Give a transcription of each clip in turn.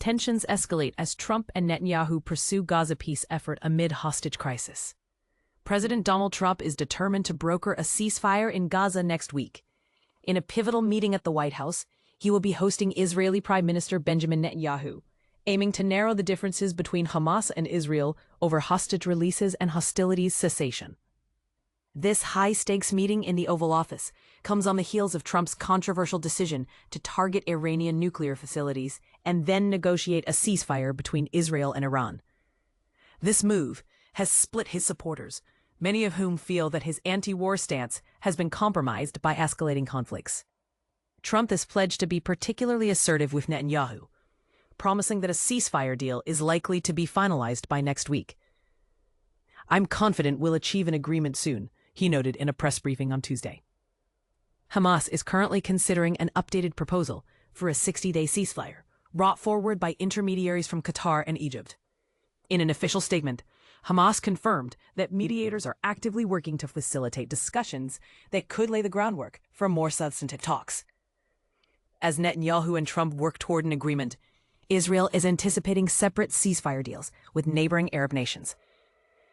Tensions escalate as Trump and Netanyahu pursue Gaza peace effort amid hostage crisis. President Donald Trump is determined to broker a ceasefire in Gaza next week. In a pivotal meeting at the White House, he will be hosting Israeli Prime Minister Benjamin Netanyahu, aiming to narrow the differences between Hamas and Israel over hostage releases and hostilities cessation. This high-stakes meeting in the Oval Office comes on the heels of Trump's controversial decision to target Iranian nuclear facilities and then negotiate a ceasefire between Israel and Iran. This move has split his supporters, many of whom feel that his anti-war stance has been compromised by escalating conflicts. Trump has pledged to be particularly assertive with Netanyahu, promising that a ceasefire deal is likely to be finalized by next week. "I'm confident we'll achieve an agreement soon," he noted in a press briefing on Tuesday. Hamas is currently considering an updated proposal for a 60-day ceasefire, brought forward by intermediaries from Qatar and Egypt. In an official statement, Hamas confirmed that mediators are actively working to facilitate discussions that could lay the groundwork for more substantive talks. As Netanyahu and Trump work toward an agreement, Israel is anticipating separate ceasefire deals with neighboring Arab nations.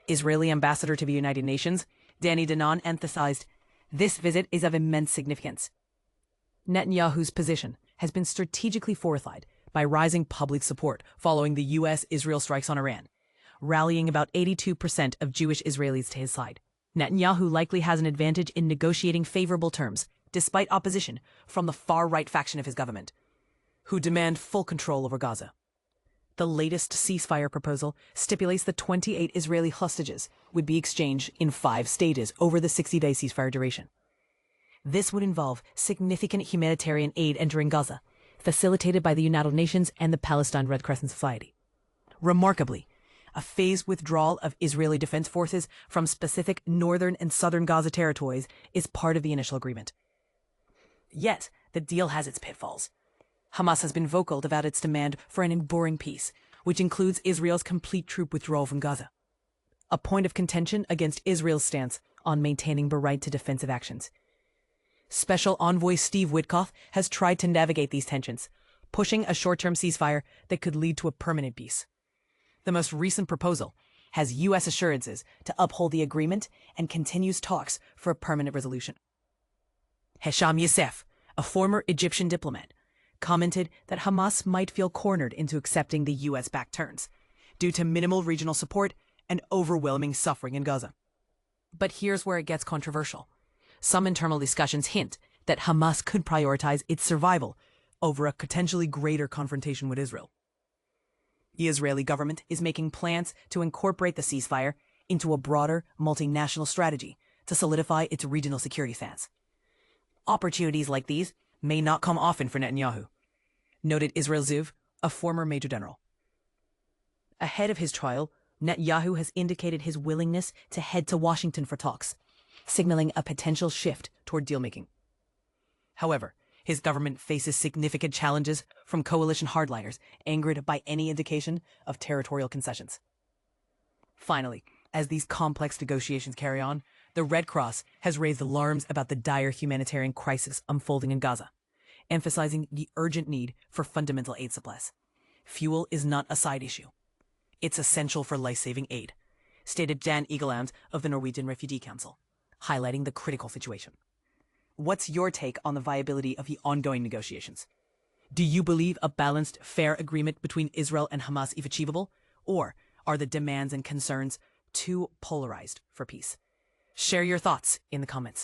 Israeli ambassador to the United Nations, Danny Danon, emphasized, "This visit is of immense significance." Netanyahu's position has been strategically fortified by rising public support following the U.S.-Israel strikes on Iran, rallying about 82% of Jewish Israelis to his side. Netanyahu likely has an advantage in negotiating favorable terms, despite opposition from the far-right faction of his government, who demand full control over Gaza. The latest ceasefire proposal stipulates that 28 Israeli hostages would be exchanged in 5 stages over the 60-day ceasefire duration. This would involve significant humanitarian aid entering Gaza, facilitated by the United Nations and the Palestine Red Crescent Society. Remarkably, a phased withdrawal of Israeli defense forces from specific northern and southern Gaza territories is part of the initial agreement. Yet, the deal has its pitfalls. Hamas has been vocal about its demand for an enduring peace, which includes Israel's complete troop withdrawal from Gaza, a point of contention against Israel's stance on maintaining the right to defensive actions. Special envoy Steve Witkoff has tried to navigate these tensions, pushing a short-term ceasefire that could lead to a permanent peace. The most recent proposal has U.S. assurances to uphold the agreement and continues talks for a permanent resolution. Hesham Youssef, a former Egyptian diplomat, commented that Hamas might feel cornered into accepting the U.S.-backed terms due to minimal regional support and overwhelming suffering in Gaza. But here's where it gets controversial. Some internal discussions hint that Hamas could prioritize its survival over a potentially greater confrontation with Israel. The Israeli government is making plans to incorporate the ceasefire into a broader multinational strategy to solidify its regional security stance. Opportunities like these may not come often for Netanyahu, noted Israel Ziv, a former major general. Ahead of his trial, Netanyahu has indicated his willingness to head to Washington for talks, signaling a potential shift toward deal-making. However, his government faces significant challenges from coalition hardliners angered by any indication of territorial concessions. Finally, as these complex negotiations carry on, the Red Cross has raised alarms about the dire humanitarian crisis unfolding in Gaza, emphasizing the urgent need for fundamental aid supplies. Fuel is not a side issue. It's essential for life-saving aid, stated Jan Egeland of the Norwegian Refugee Council, highlighting the critical situation. What's your take on the viability of the ongoing negotiations? Do you believe a balanced, fair agreement between Israel and Hamas is achievable, or are the demands and concerns too polarized for peace? Share your thoughts in the comments.